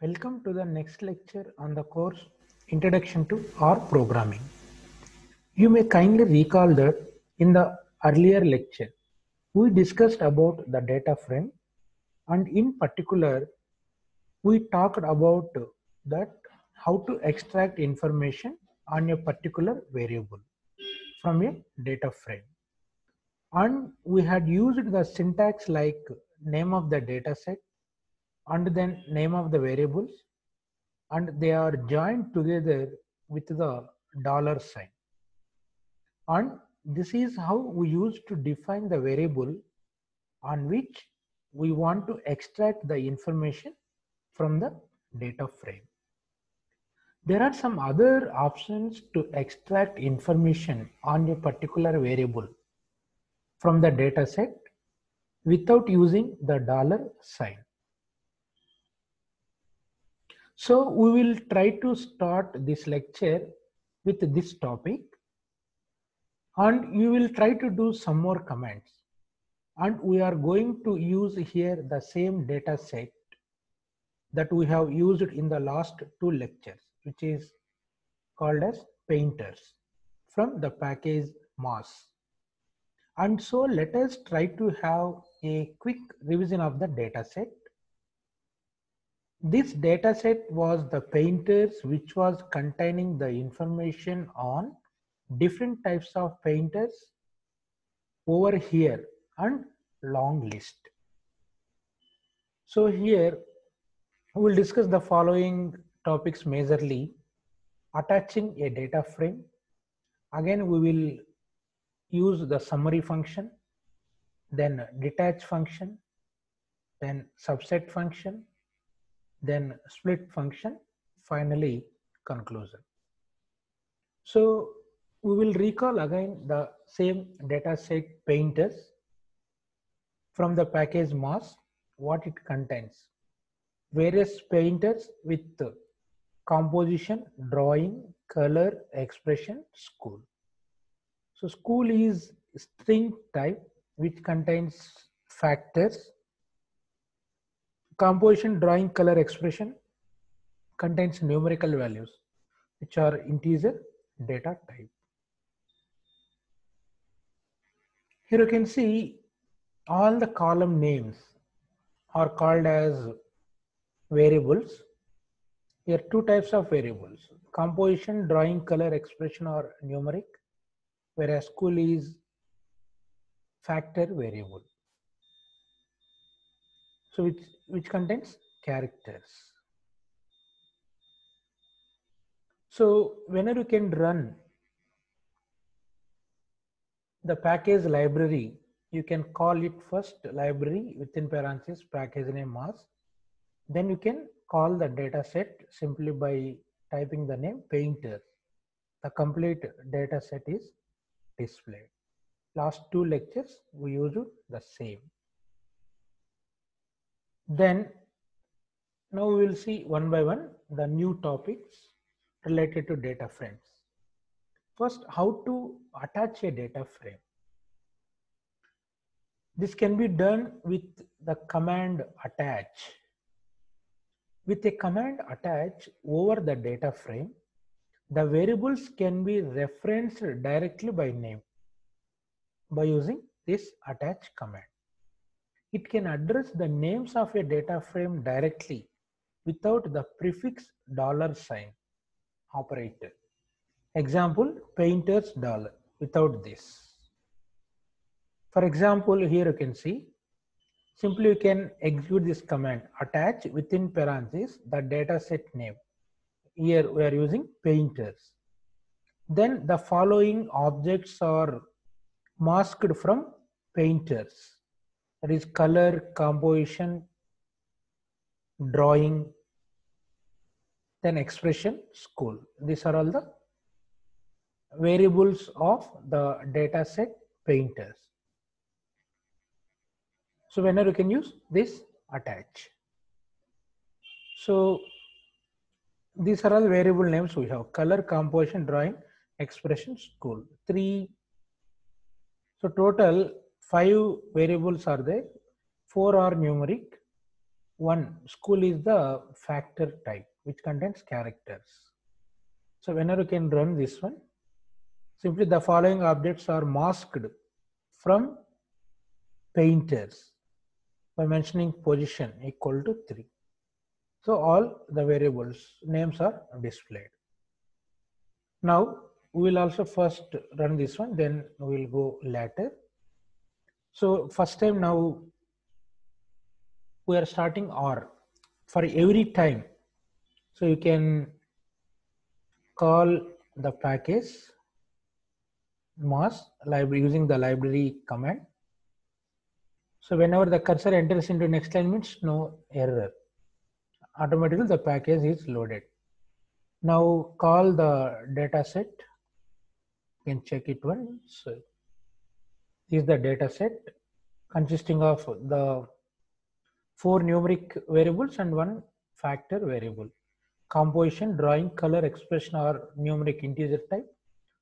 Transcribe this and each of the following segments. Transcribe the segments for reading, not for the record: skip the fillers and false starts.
Welcome to the next lecture on the course Introduction to R Programming. You may kindly recall that in the earlier lecture, we discussed about the data frame, and in particular, we talked about that how to extract information on a particular variable from a data frame. And we had used the syntax like name of the data set and then name of the variables, and they are joined together with the dollar sign. And this is how we use to define the variable on which we want to extract the information from the data frame. There are some other options to extract information on a particular variable from the data set without using the dollar sign. So we will try to start this lecture with this topic, and you will try to do some more commands, and we are going to use here the same data set that we have used in the last two lectures, which is called as painters from the package MOS. And so let us try to have a quick revision of the data set. This data set was the painters, which was containing the information on different types of painters over here and long list. So here we will discuss the following topics majorly: attaching a data frame. Again, we will use the summary function, then detach function, then subset function, then split function, finally conclusion. So we will recall again the same data set painters from the package MOS, what it contains. Various painters with composition, drawing, color, expression, school. So school is string type which contains factors. Composition, drawing, color, expression contains numerical values which are integer data type. Here you can see all the column names are called as variables. Here two types of variables: composition, drawing, color, expression are numeric, whereas school is factor variable, so which contains characters. So whenever you can run the package library, you can call it first library within parentheses package name MOS. Then you can call the data set simply by typing the name painter. The complete data set is displayed. Last two lectures we used the same. Then now we will see one by one the new topics related to data frames. First, how to attach a data frame. This can be done with the command attach. With a command attach over the data frame, the variables can be referenced directly by name by using this attach command. It can address the names of a data frame directly without the prefix $sign operator. Example, painters dollar, without this. For example, here you can see, simply you can execute this command attach within parentheses the data set name. Here we are using painters. Then the following objects are masked from painters. That is color, composition, drawing, then expression, school. These are all the variables of the data set painters. So whenever you can use this attach. So these are all variable names we have: color, composition, drawing, expression, school. So total 5 variables are there. 4 are numeric one school is the factor type which contains characters. So whenever you can run this one, simply the following objects are masked from painters by mentioning position equal to 3. So all the variables names are displayed. Now we will also first run this one, then we will go later. So first time now we are starting OR for every time. So you can call the package mass library using the library command. So whenever the cursor enters into next line means no error. Automatically the package is loaded. Now call the data set. You can check it once. This is the data set consisting of the 4 numeric variables and 1 factor variable. Composition, drawing, color, expression are numeric integer type.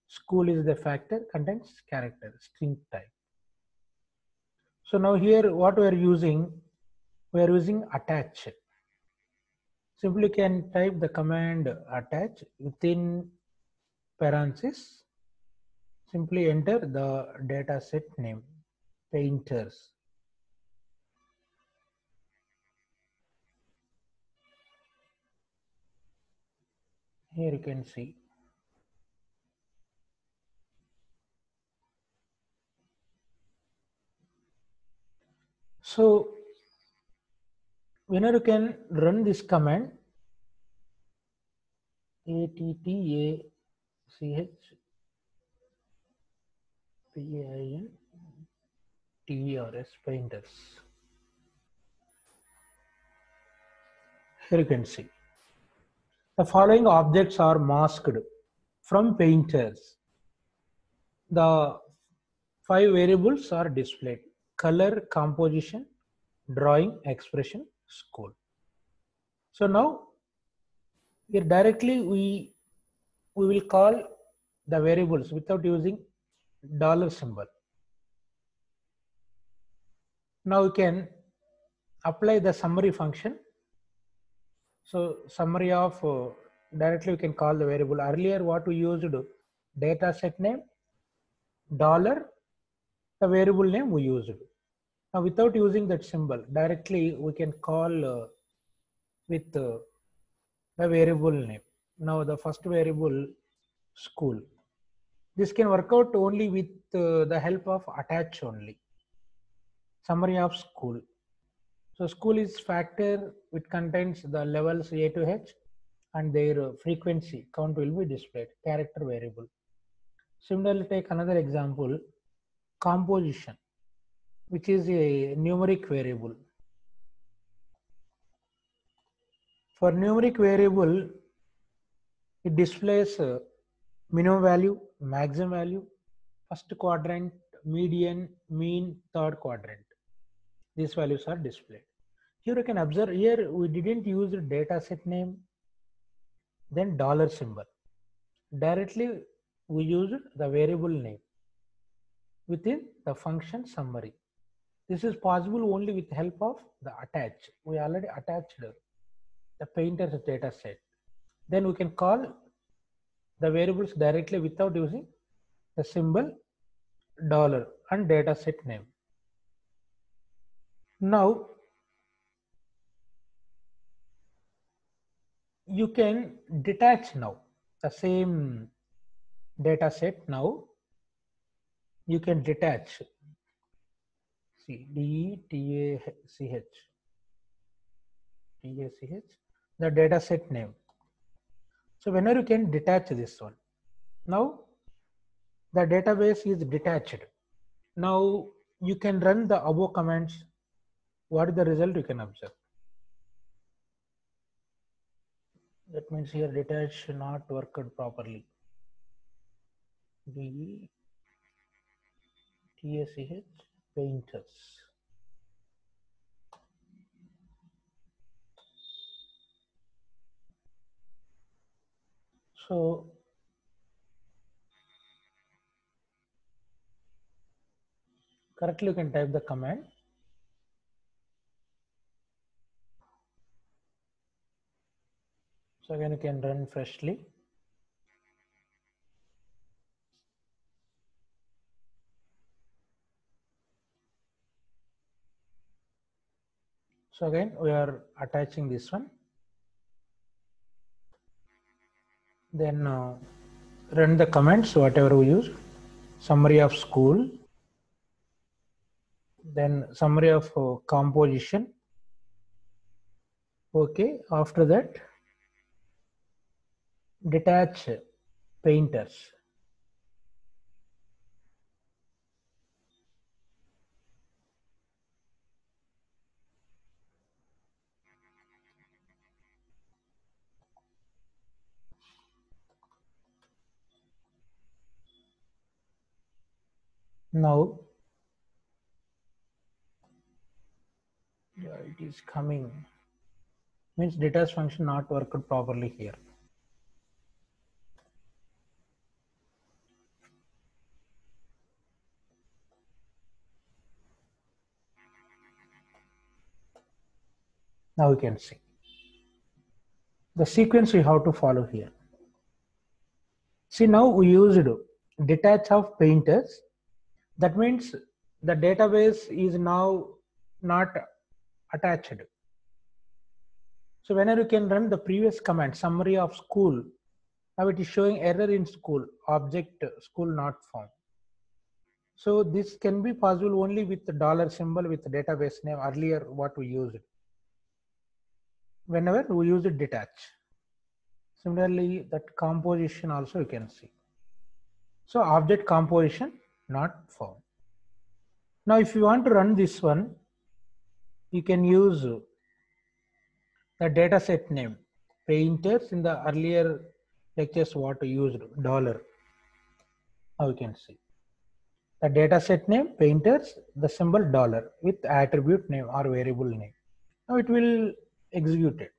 School is the factor, contains character, string type. So now here what we are using attach. Simply can type the command attach within parenthesis. Simply enter the data set name, painters. Here you can see. So whenever you can run this command, attach painters, painters. Here you can see. The following objects are masked from painters. The 5 variables are displayed: color, composition, drawing, expression, school. So now here directly we will call the variables without using dollar symbol. Now you can apply the summary function. So summary of directly we can call the variable. Earlier what we used, data set name, dollar, the variable name we used. Now without using that symbol, directly we can call with the variable name. Now the first variable school. This can work out only with the help of attach only. Summary of school. So school is factor which contains the levels A to H and their frequency count will be displayed, character variable. Similarly, take another example, composition, which is a numeric variable. For numeric variable, it displays minimum value, maximum value, first quadrant, median, mean, third quadrant. These values are displayed. Here you can observe, here we didn't use the data set name, then dollar symbol. Directly we used the variable name within the function summary. This is possible only with help of the attach. We already attached the painter's data set. Then we can call the variables directly without using the symbol dollar and data set name. Now you can detach now the same data set. Now you can detach. See, DETACH, the data set name. So whenever you can detach this one. Now the database is detached. Now you can run the above commands. What is the result you can observe? That means here detach not worked properly. DETACH painters. So correctly you can type the command So again, you can run freshly. So again, we are attaching this one. Then run the commands, whatever we use. Summary of school. Then summary of composition. Okay, after that, detach painters. Now, it is coming. Means detach function not worked properly here. Now you can see the sequence we have to follow here. See, now we used detach of painters. That means the database is now not attached. So whenever you can run the previous command, summary of school, now it is showing error in school, object school not found. So this can be possible only with the dollar symbol with the database name earlier what we used. Whenever we use it detach. Similarly, that composition also you can see. So object composition not found. Now if you want to run this one, you can use the data set name painters. In the earlier lectures what we used dollar. Now you can see the data set name painters, the symbol dollar with attribute name or variable name. Now it will execute it.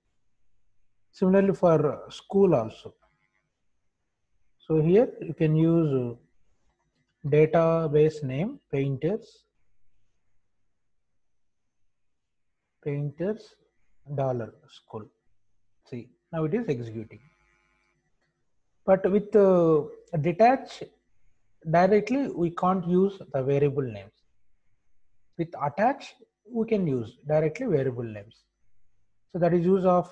Similarly for school also. So here you can use database name painters dollar school. See, now it is executing. But with detach directly, we can't use the variable names. With attach, we can use directly variable names. So that is use of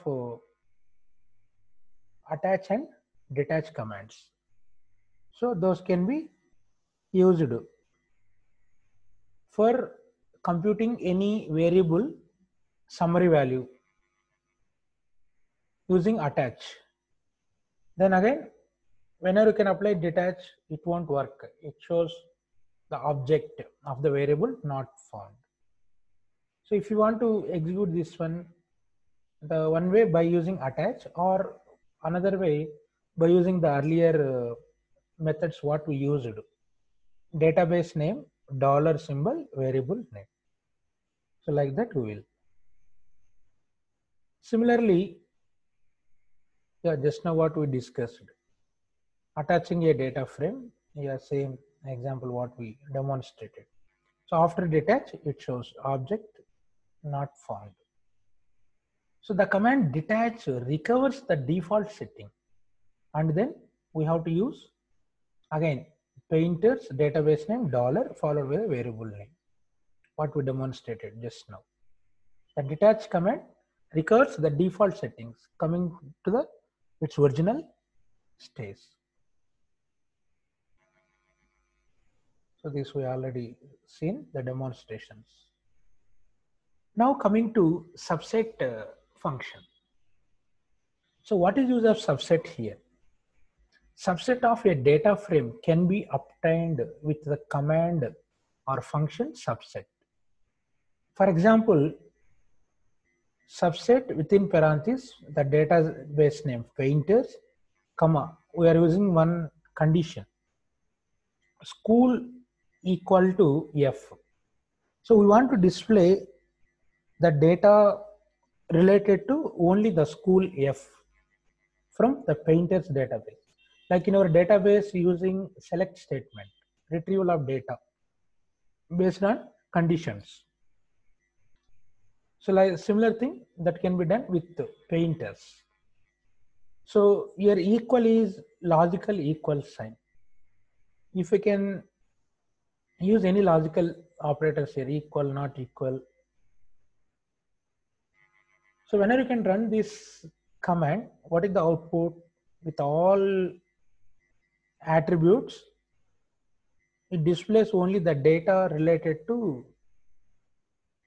attach and detach commands. So those can be used for computing any variable summary value using attach. Then again, whenever you can apply detach, it won't work. It shows the object of the variable not found. So if you want to execute this one, the one way by using attach, or another way by using the earlier methods what we used. Database name, dollar symbol, variable name. So like that we will. Similarly, yeah, just now what we discussed. Attaching a data frame, yeah, same example what we demonstrated. So after detach, it shows object not found. So the command detach recovers the default setting, and then we have to use again painters database name dollar followed by a variable name, what we demonstrated just now. The detach command recovers the default settings coming to the its original state. So this we already seen the demonstrations. Now coming to subset function. So what is use of subset here? Subset of a data frame can be obtained with the command or function subset. For example, subset within parentheses the database name painters, comma, we are using one condition, school equal to F. So we want to display the data related to only the school F from the painters database. Like in our database using select statement, retrieval of data based on conditions. So like similar thing that can be done with painters. So your equal is logical equal sign. If we can use any logical operators here, equal, not equal. So whenever you can run this command, what is the output with all attributes? It displays only the data related to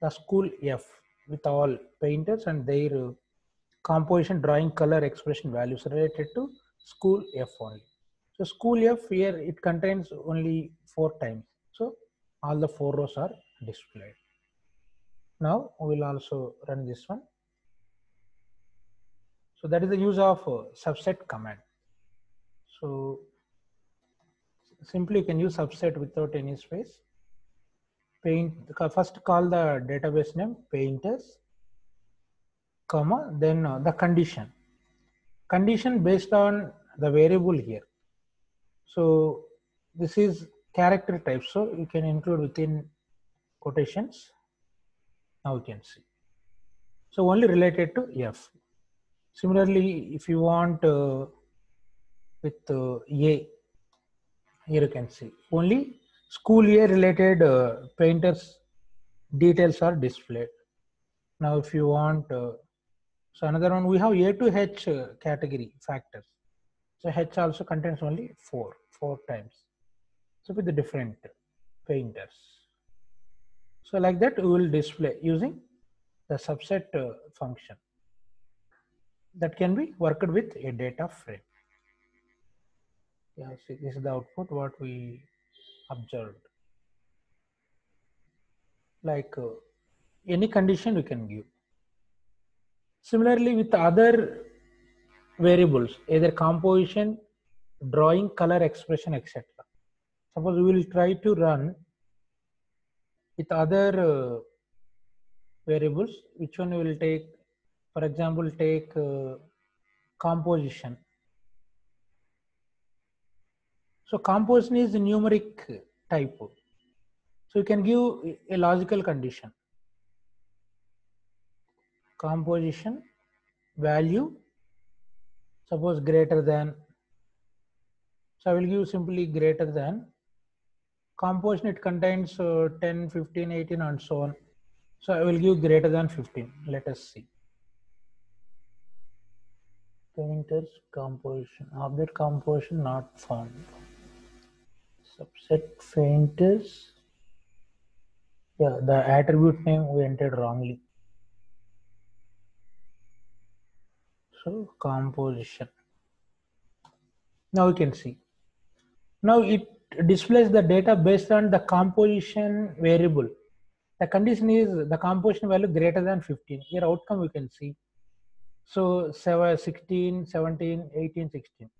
the school F with all painters and their composition, drawing, color, expression values related to school F only. So school F here, it contains only 4 times. So all the 4 rows are displayed. Now we will also run this one. So that is the use of subset command. So simply you can use subset without any space. Paint, first call the database name painters, comma, then the condition based on the variable here. So this is character type, so you can include within quotations. Now you can see. So only related to F. Similarly, if you want with A, here you can see only school year related painters details are displayed. Now if you want, so another one, we have A to H category factors. So H also contains only 4 times. So with the different painters. So like that we will display using the subset function that can be worked with a data frame. Yeah, see, this is the output what we observed. Like any condition you can give. Similarly with other variables, either composition, drawing, color, expression, etc. Suppose we will try to run with other variables, which one we will take? For example, take composition. So composition is numeric type. So you can give a logical condition. Composition value, suppose greater than. So I will give simply greater than. Composition, it contains 10, 15, 18 and so on. So I will give greater than 15. Let us see. Painters composition, object composition not found. Subset painters. Yeah, the attribute name we entered wrongly. So composition. Now you can see. Now it displays the data based on the composition variable. The condition is the composition value greater than 15. Here outcome we can see. So 16, 17, 18, 16.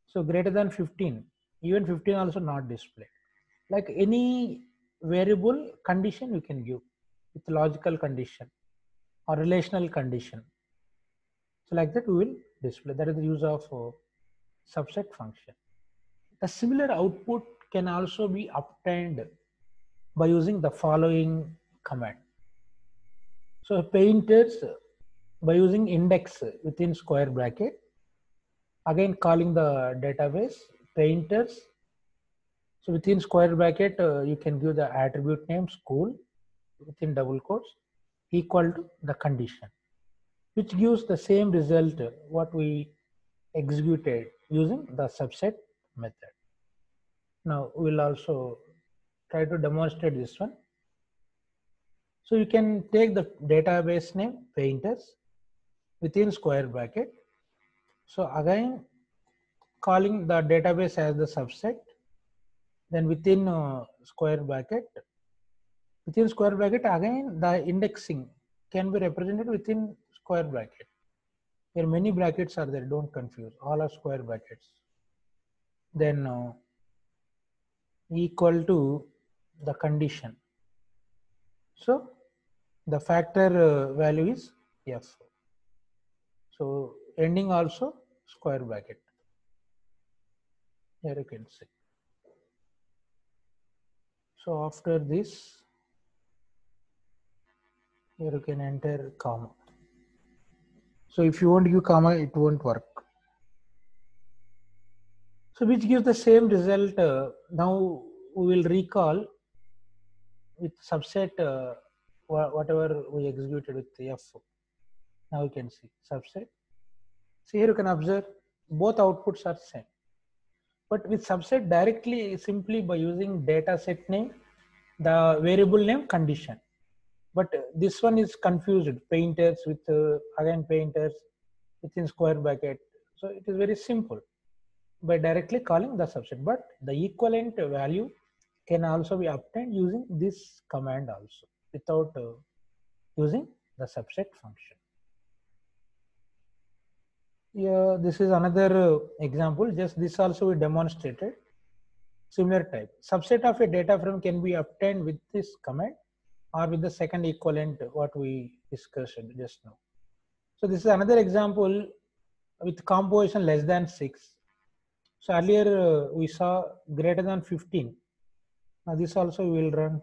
So greater than 15. Even 15 also not displayed. Like any variable condition you can give with logical condition or relational condition. So like that we will display. That is the use of subset function. The similar output can also be obtained by using the following command. So painters by using index within square bracket, again calling the database painters. So within square bracket, you can give the attribute name school within double quotes equal to the condition, which gives the same result what we executed using the subset method. Now we'll also try to demonstrate this one. So you can take the database name painters within square bracket. So again calling the database as the subset, then within within square bracket again the indexing can be represented within square bracket. Here many brackets are there, don't confuse, all are square brackets. Then equal to the condition. So the factor value is F. So ending also square bracket. Here you can see. So after this, here you can enter comma. So if you want to give comma, it won't work. So which gives the same result. Now we will recall with subset whatever we executed with F. Now you can see subset. So here you can observe both outputs are same. But with subset directly, simply by using data set name, the variable name, condition. But this one is confused, painters with again painters within square bracket. So it is very simple by directly calling the subset. But the equivalent value can also be obtained using this command also without using the subset function. Yeah, this is another example. Just this also we demonstrated. Similar type. Subset of a data frame can be obtained with this command or with the second equivalent what we discussed just now. So this is another example with composition less than 6. So earlier we saw greater than 15. Now this also we will run.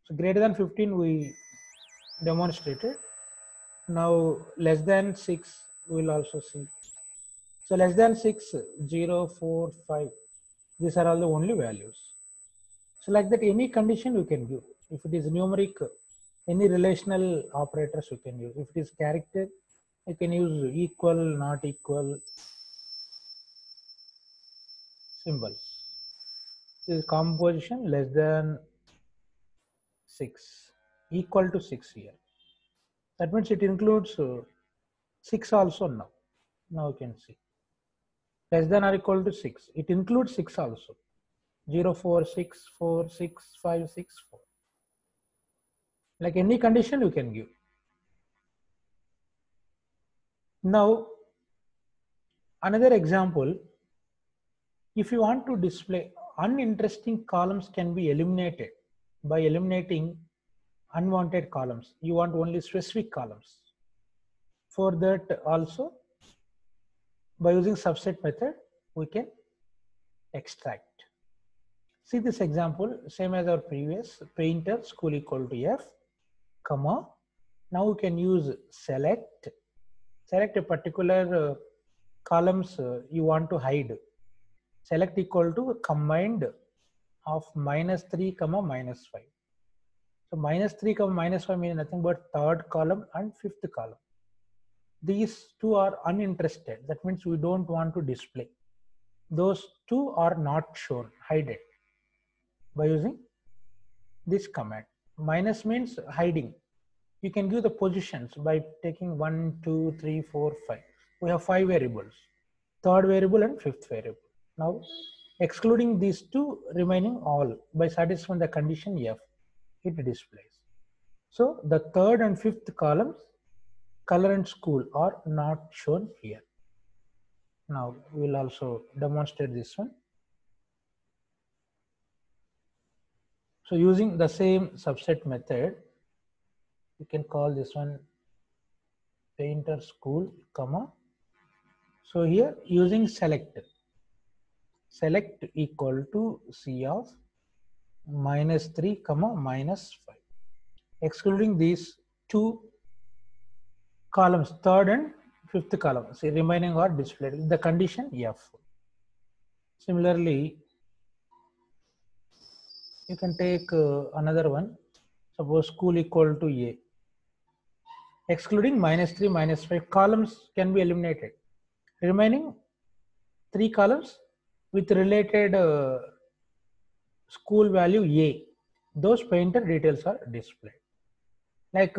So greater than 15 we demonstrated. Now less than 6 we will also see. So less than 6, 0, 4, 5. These are all the only values. So like that any condition you can give. If it is numeric, any relational operators you can use. If it is character, you can use equal, not equal symbols. This is composition less than 6, equal to 6 here. That means it includes 6 also now. Now you can see. Less than or equal to 6. It includes 6 also. 0, 4, 6, 4, 6, 5, 6, 4. Like any condition you can give. Now, another example, if you want to display uninteresting columns can be eliminated by eliminating unwanted columns. You want only specific columns. For that also, by using subset method, we can extract. See this example, same as our previous, painter school equal to F, comma. Now we can use select a particular columns you want to hide. Select equal to combined of -3 comma -5. So -3 comma -5 means nothing but third column and fifth column. These two are uninterested. That means we don't want to display. Those two are not shown, hide it by using this command. Minus means hiding. You can give the positions by taking 1, 2, 3, 4, 5. We have 5 variables, third variable and fifth variable. Now excluding these two, remaining all by satisfying the condition F, it displays. So the third and fifth columns, color and school, are not shown here. Now we will also demonstrate this one. So using the same subset method, you can call this one painter school, comma. So here using select equal to C of -3 comma -5, excluding these two columns, third and fifth column. See, remaining are displayed. The condition F. Similarly, you can take another one. Suppose school equal to A. Excluding -3, -5 columns can be eliminated. Remaining 3 columns with related school value A. Those painter details are displayed. Like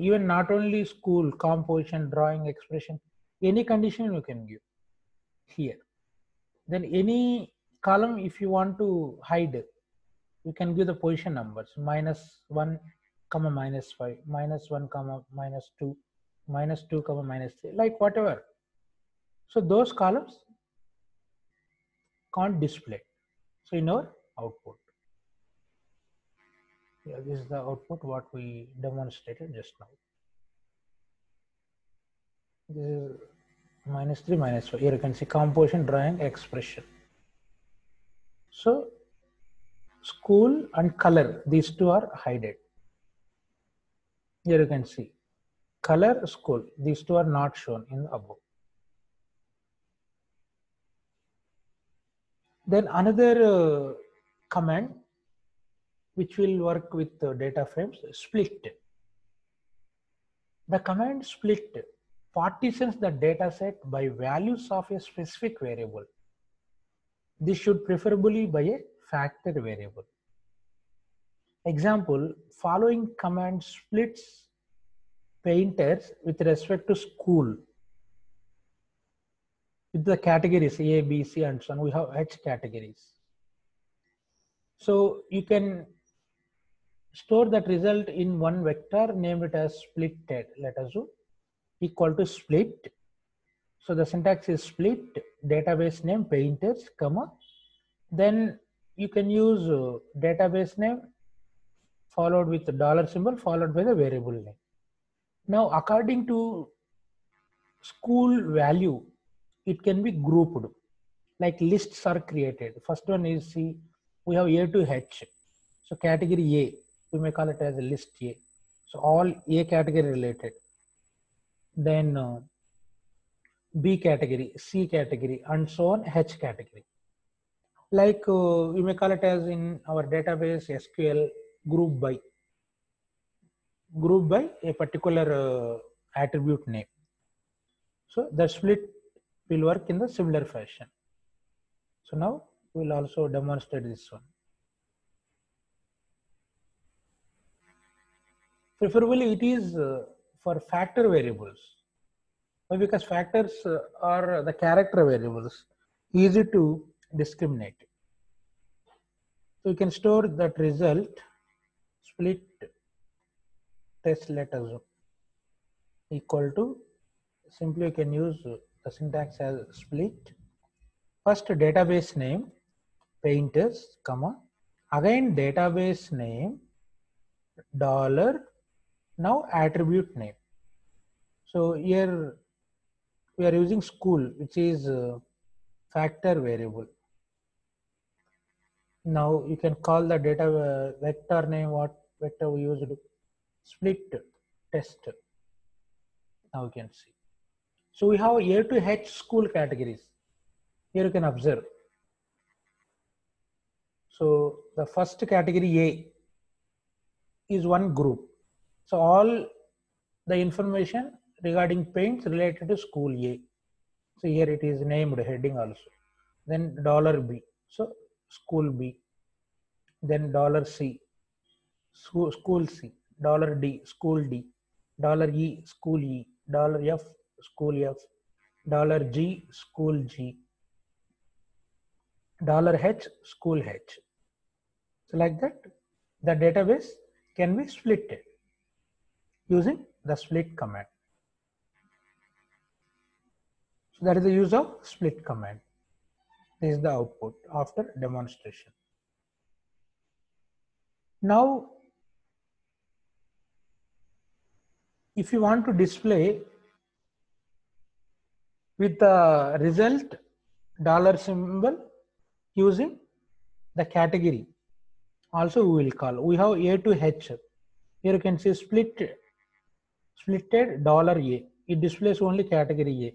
even not only school, composition, drawing, expression, any condition you can give here. Then any column, if you want to hide, you can give the position numbers, -1 comma -5, -1 comma -2, -2 comma -3, like whatever. So those columns can't display. So in our output, yeah, this is the output what we demonstrated just now. This is -3, -5. Here you can see composition, drawing, expression. So school and color, these two are hidden. Here you can see color, school, these two are not shown in the above. Then another command which will work with data frames, split. The command split partitions the data set by values of a specific variable. This should preferably by a factor variable. Example, following command splits painters with respect to school with the categories A, B, C and so on. We have H categories. So you can store that result in one vector, name it as splitted, let us do, equal to split. So the syntax is split, database name painters, comma. Then you can use database name followed with the dollar symbol followed by the variable name. Now according to school value, it can be grouped, like lists are created. First one is, see, we have A to H. So category A, we may call it as a list A. So all A category related. Then B category, C category, and so on, H category. Like we may call it as in our database SQL group by a particular attribute name. So the split will work in the similar fashion. So now we'll also demonstrate this one. Preferably it is for factor variables. Why? Because factors are the character variables, easy to discriminate. So you can store that result split test letters equal to, simply you can use the syntax as split. First database name painters, comma, again database name dollar, now attribute name. So here we are using school, which is factor variable. Now you can call the data vector name, what vector we used, split test. Now you can see. So we have A to H school categories. Here you can observe. So the first category A is one group. So all the information regarding paints related to school A. So here it is named heading also. Then dollar $B. So school B. Then dollar $C. School C. Dollar $D. School D. Dollar $E. School E. Dollar $F. School F. Dollar $G. School G. Dollar $H. School H. So like that, the database can be splitted using the split command. So that is the use of split command. This is the output after demonstration. Now, if you want to display with the result dollar symbol using the category, also we will call. We have A to H. Here you can see splitted dollar $A. It displays only category A.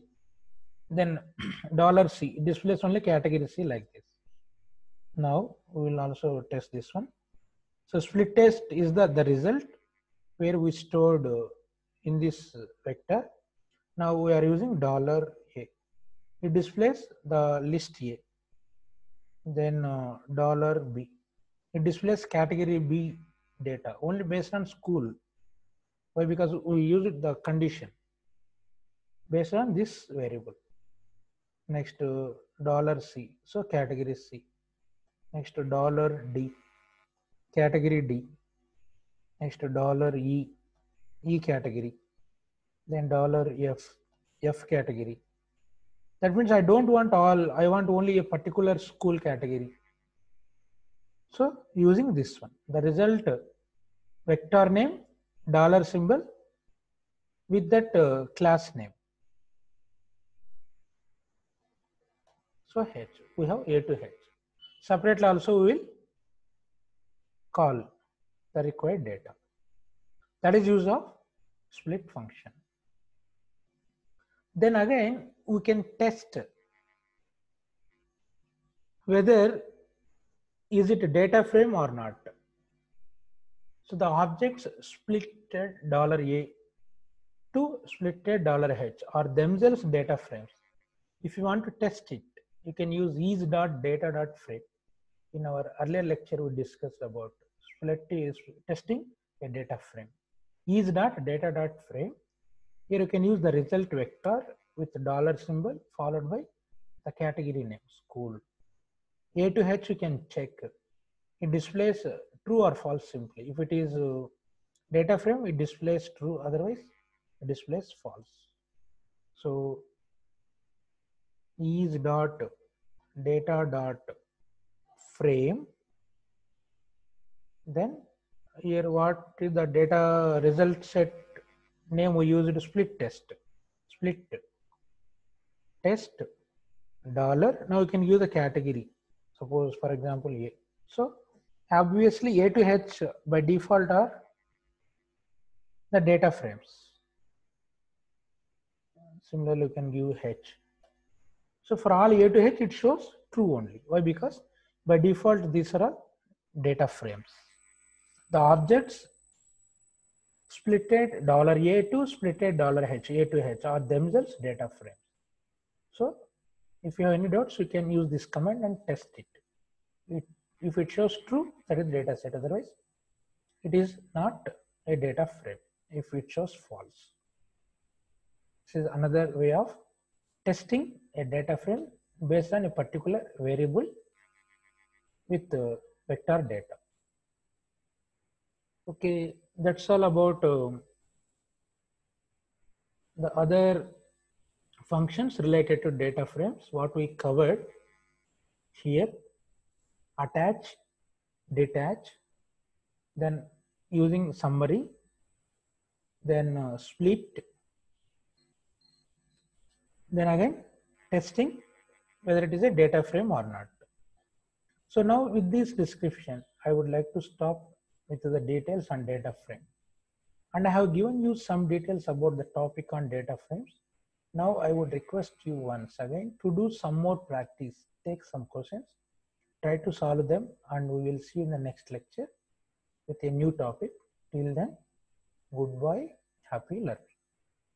Then dollar $C, it displays only category C like this. Now we will also test this one. So split test is the result where we stored in this vector. Now we are using dollar $A. It displays the list A. Then dollar $B. It displays category B data only based on school. Why? Because we used the condition based on this variable. Next dollar $C. So category C. Next dollar $D. Category D. Next dollar $E. E category. Then dollar $F. F category. That means I don't want all, I want only a particular school category. So using this one, the result vector name, dollar symbol with that class name. So H, we have A to H. Separately also we will call the required data. That is use of split function. Then again we can test whether is it a data frame or not. So the objects splitted $A to splitted $H are themselves data frames. If you want to test it, you can use is.data.frame. In our earlier lecture, we discussed about testing a data frame. Is.data.frame. Here you can use the result vector with dollar symbol followed by the category name school. A to H you can check. It displays true or false simply. If it is data frame, it displays true, otherwise it displays false. So is dot data dot frame, then here what is the data result set name we used? Split test dollar. Now you can use the category, suppose for example A. So obviously A to H by default are the data frames. Similarly, you can give H. So for all A to H, it shows true only. Why? Because by default, these are all data frames. The objects splitted $A to splitted $H, A to H are themselves data frames. So if you have any doubts, you can use this command and test it. If it shows true, that is data set. Otherwise, it is not a data frame if it shows false. This is another way of testing a data frame based on a particular variable with vector data. Okay, that's all about the other functions related to data frames. What we covered here: attach, detach, then using summary, then split, then again testing whether it is a data frame or not. So now with this description, I would like to stop with the details on data frame. And I have given you some details about the topic on data frames. Now I would request you once again to do some more practice, take some questions, try to solve them, and we will see you in the next lecture with a new topic. Till then, goodbye, happy learning.